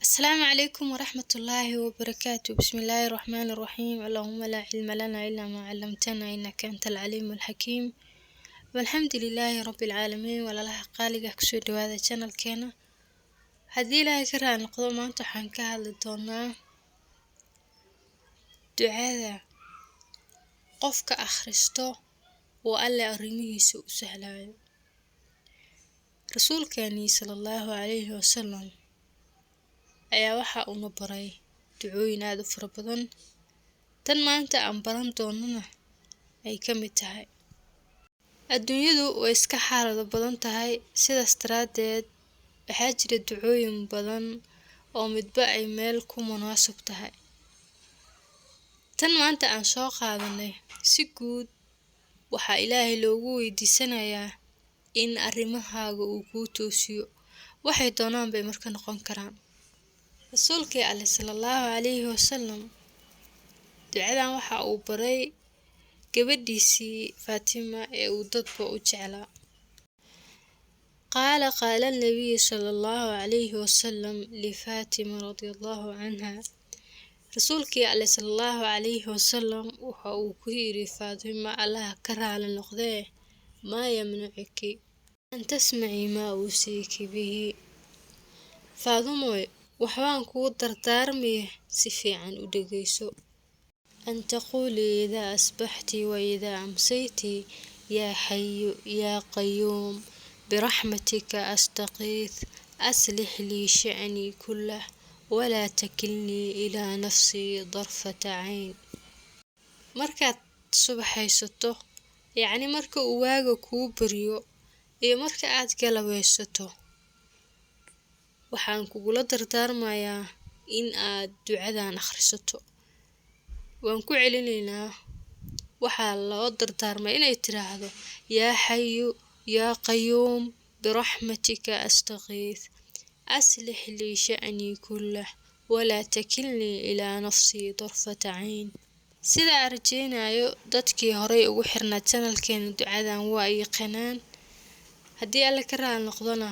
السلام عليكم ورحمة الله وبركاته. بسم الله الرحمن الرحيم. اللهم لا علم لنا إلا ما علمتنا إنك أنت العليم الحكيم. والحمد لله رب العالمين. ولا لها قالق كسود هذا channel كنا هدي لها كرا نقضوا ما أنت حنكها للدونا دعاء قفك أخرستو وألا أرميه سوء سهلا. رسول كاني صلى الله عليه وسلم ayaa waxa uu na baray ducooyin aad u fara badan tan maanta aan baran doonana ay ka mid tahay. Adduunyadu way iska xaalado badan tahay sidaas daraadeed waxaa jira ducooyin badan oo midba ay meel ku munaasab tahay. Tan maanta aan soo qaadanay si guud waxaa Ilaahay loogu weydiisanayaa in arrimahaaga uu kuu toosiyo waxay doonaan bay marka noqon karaan. rasuulkii alle sallallahu alayhi wasallam ducadan waxa uu baray gabadhiisii Faatima ee uu dadba u jeclaa. qaala an-nabiy sallallahu alayhi wasallam li Faatima radiyallahu anha. rasuulkii alle sallallahu alayhi wasallam waxa uu ku yiri Faatima Allah ka raali noqdee ma yamnuki an tasma'i ma usiki bihi. Faatimo waxaan kuu dardaarmay si fiican u dhageyso. أن تقولي إذا أصبحت وإذا أمسيت يا حي يا قيوم برحمتك أستغيث أصلح لي شأني كله ولا تكلني إلى نفسي طرفة عين. markaad subaxaysato yacni marka uu waaga kuu baryo iyo marka aad galabeysato waxaan kugula dardaarmayaa in aad ducadan akhrisato. waan ku celinaynaa waxaa loo dardaarmay inay tiraahdo yaa xayu yaa qayuum birahmatika astaghith aslix lii sha'nii kullah walaa takilnii ilaa nafsii darfata cayn. sida aan rajeynayo dadkii horey ugu xirnaa channelkeena ducadan waa yaqaanaan. haddii alle ka raali noqdona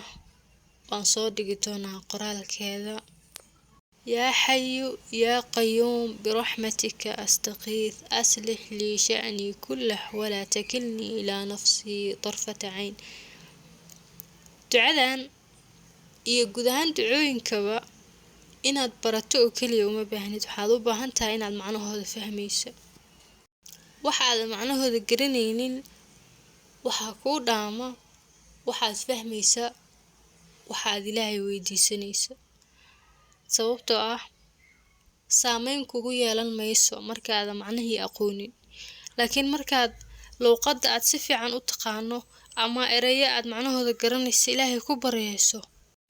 waan soo dhigi doonaa qoraalkeeda. يا حي يا قيوم برحمتك أستغيث أصلح لي شأني كله ولا تكلني إلى نفسي طرفة عين. ducadan iyo guud ahaan ducooyinkaba inaad barato oo keliya uma baahnid, waxaad u baahan tahay inaad macnahooda fahmayso. waxaad macnahooda garanaynin waxaa kuu dhaama waxaad fahmaysa waxaad Ilaahay weydiisanaysa, sababtoo ah saameyn kugu yeelan mayso markaad macnahii aqoonin. laakiin markaad luqadda aad si fiican u taqaano ama erayo aad macnahooda garanayso Ilaahay ku baryayso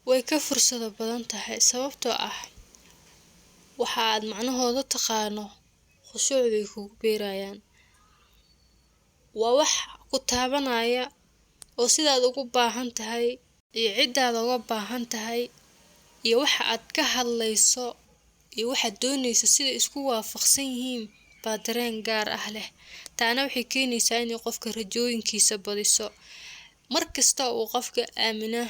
way ka fursado badan tahay, sababtoo ah waxaad macnahooda taqaano khushuuc bay kugu beerayaan. waa wax ku taabanaya oo sidaad ugu baahan tahay iyo cidaad uga baahan tahay iyo waxa aad ka hadlayso iyo waxa doonayso sida isku waafaqsan yihiin baa dareen gaar ah leh. taana waxay keenaysaa in qofka rajooyinkiisa badiso. markasta uu qofka aamina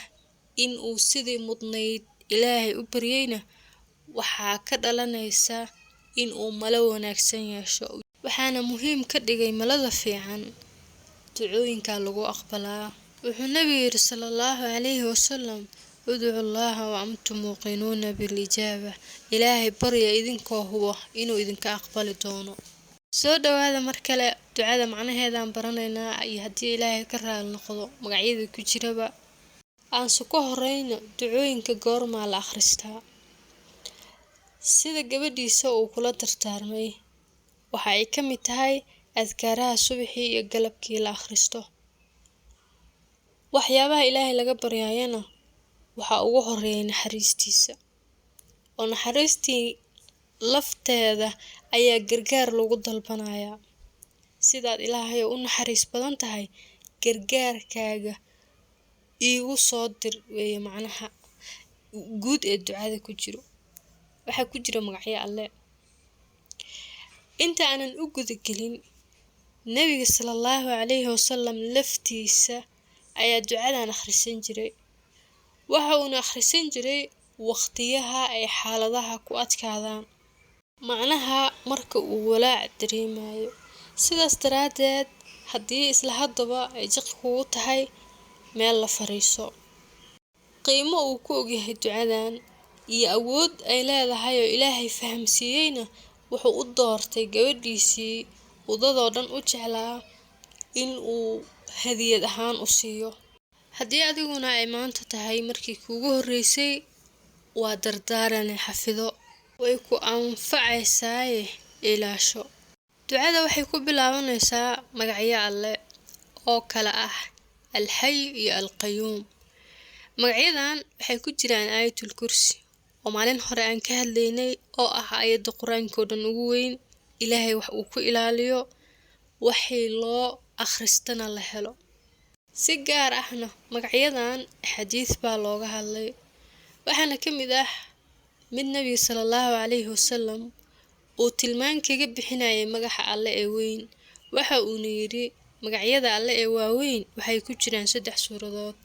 in uu sidii mudnayd Ilaahay u baryayna waxaa ka dhalanaysa in uu malo wanaagsan yeesho. waxaana muhiim ka dhigay malada fiican ducooyinka lagu aqbalaa. wuxuu nabiga yiri sallallahu alayhi wasallam ادعوا الله وأنتم موقنون بالإجابة. إلهي بريا إذنكو هو إنو إذنك أقبل دونه. soo dhawaada mar kale ducada macnaheedaan baranaynaa iyo haddii Ilaahay ka raali noqdo magacyada ku jiraba aan ku horeyno ducooyinka goorma la akhristaa. sida gabadhiisa uu kula dardaarmay waxa ay ka mid tahay adkaaraha subaxii iyo galabkii la akhristo. waxyaabaha Ilaahay laga baryayana waxa ugu horeeya naxariistiisa, oo naxariistii lafteeda ayaa gargaar lagu dalbanayaa. sidaad Ilaahay u naxariis badan tahay gargaarkaaga iigu soo dir weeye macnaha guud ee ducada ku jiro. waxa ku jira magacyo Alle. inta aanan u guda gelin nabiga sallallahu alayhi wasallam laftiisa ayaa ducadan akhrisan jiray. waxa uu akhrisan jiray waqtiyaha ay xaaladaha ku adkaadaan, macnaha marka uu walaac dareemayo. Sidaas daraadeed, haddii isla haddaba ay jiq kugu tahay, meel la fariiso. Qiimo uu ku ogyahay ducadan iyo awood ay leedahay oo Ilaahay fahamsiiyeyna wuxuu u doortay gabadhiisii wadadoo dhan u jeclaa in uu hadiyad ahaan u siiyo. Haddii adiguna ay maanta tahay markii kuugu horreysay, waa dardaaran xafido, way ku anfacaysaa ilaasho. Ducada waxay ku bilaabanaysaa magacyo Alle oo kala ah Al-Hayy iyo Al-Qayyum. Magacyadan waxay ku jiraan aayatul kursi oo maalin hore aan ka hadlaynay oo ah aayadda Quraanka oo dhan ugu weyn. Ilaahay wax uu ku ilaaliyo waxay loo akhristana la helo. Si gaar ahna magacyadan xadiis baa looga hadlay, waxaana ka mid ah mid Nabi sallallahu alayhi wasallam uu tilmaan kaga bixinayay magaca Alle ee weyn. Waxa uu yiri magacyada Alle ee waaweyn waxay ku jiraan 3 suuradood.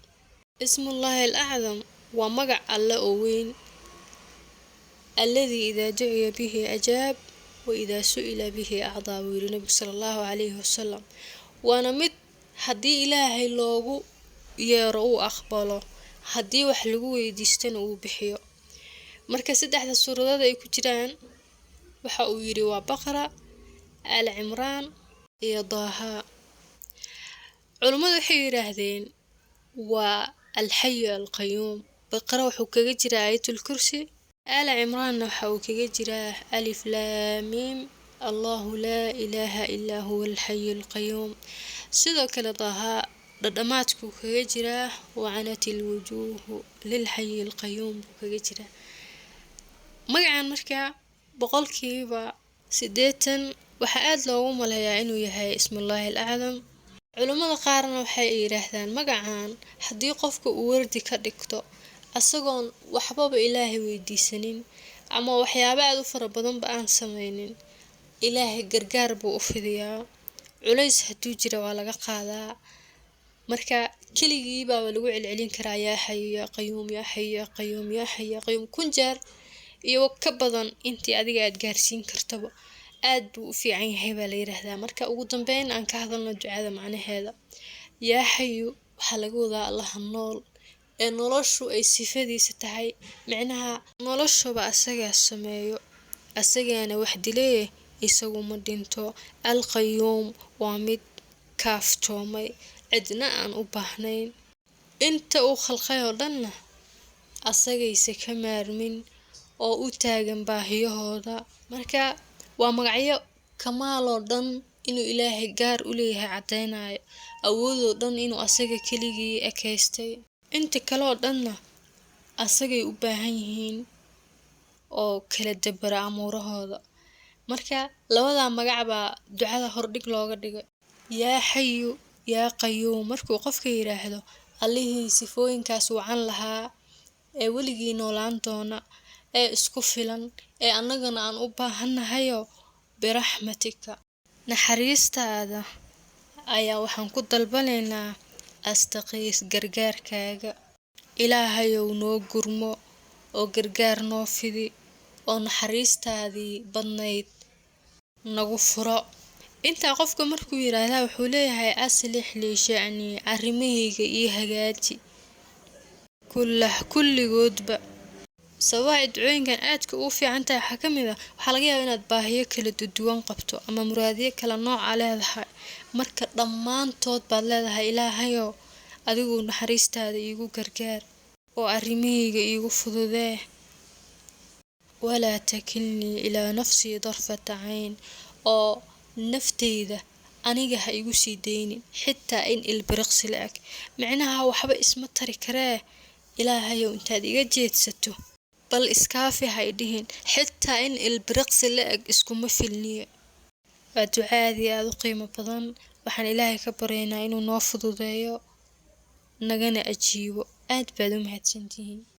Ismullahi al-A'zam waa magac Alle oo weyn, alladhi idha du'iya bihi ajaab wa idha su'ila bihi a'taa, wuu yiri Nabi sallallahu alayhi wasallam. Waana mid haddii Ilaahay loogu yeero uu aqbalo, haddii wax lagu weydiistana uu bixiyo. Marka 3 suuradood ay ku jiraan waxa uu yiri waa Baqara, Aali Cimraan iyo Daaha. Culimadu waxay yiraahdeen waa Al-Hayy Al-Qayyum. Baqara wuxuu kaga jiraa aayatul kursi, Aali Cimraan waxa uu kaga jiraa Alif Laam Miim, Allahu laa ilaaha illaa huwa Al-Hayy Al-Qayyum. sidoo kale Daaha dhadhamaadku kaga jiraa wacanatil wujuuhu lil Hayy Al-Qayyum kaga jiraa. Magacan marka boqolkiiba 80 waxa aad loogu maleeyaa inuu yahay Ismullahi al-A'zam. Culimada qaarna waxay yiraahdaan magacan haddii qofka uu wardi ka dhigto asagoon waxbaba Ilaahay weydiisanin ama waxyaabo aad u fara badan ba aan sameynin, Ilaahay gargaar buu u fidiyaa. Culays hadduu jiro waa laga qaadaa. Marka keligii baa lagu celcelin karaa yaa Hayy yaa Qayyum yaa Hayy yaa Qayyum yaa Hayy yaa Qayyum kun jeer iyo ka badan intii adiga aad gaarsiin kartaba. aad buu u fiican yahay baa la yiraahdaa. Marka ugu dambeyn aan ka hadalno ducada macnaheeda, yaa Hayy waxa laga wadaa Allaha nool ee noloshu ay sifadiisa tahay, macnaha noloshuba asaga sameeyo, asagana wax dilay isagu ma dhinto. Al-Qayyum waa mid kaaftoomay, cidna aan u baahnayn, inta uu khalqay oo dhanna asagaysa ka maarmin oo u taagan baahiyahooda. Marka waa magacyo kamaal oo dhan inuu Ilaahay gaar u leeyahay cadeynayo, awoodoo dhan inuu asaga keligii ekeystay, inta kale oo dhanna asagay u baahan yihiin oo kala dabara amuurahooda. Marka labada magac baa ducada hordhig looga dhigay. yaa Hayy yaa Qayyum markuu qofka yiraahdo Allihii sifooyinkaas wacan lahaa ee weligii noolaan doona, ee isku filan, ee annagana aan u baahanahayo, biraxmatika naxariistaada ayaa waxaan ku dalbanaynaa astaqiis gargaarkaaga. Ilaahayow noo gurmo oo gargaar noo fidi oo naxariistaadii badnayd nagu furo. inta qofka markuu yiraahdaa wuxuu leeyahay aslix li sha'ni, arrimahayga ii hagaaji kulligoodba. Sawaa'id ducooyinkan aadka u fiican tahay waxa ka mid ah waxa laga yaabaa inaad baahiyo kala duwan qabto ama muraadiyo kala nooc ah leedahay. Marka dhammaantood baad leedahay Ilaahayow adigu naxariistaada iigu gargaar oo arrimahayga iigu fududee. walaa takilnii ilaa nafsii darfata cayn, oo nafteyda aniga ha igu sii deynin xitaa in ilbiriqsi la'eg, macnaha waxba isma tari karee. Ilaahayow intaad iga jeedsato bal iskaafi ha idhihin, xitaa in ilbiriqsi la'eg iskuma filniye. waa ducaadii aad u qiimo badan. waxaan Ilaahay ka baryaynaa inuu noo fududeeyo nagana ajiibo. aad baad u mahadsantihiin.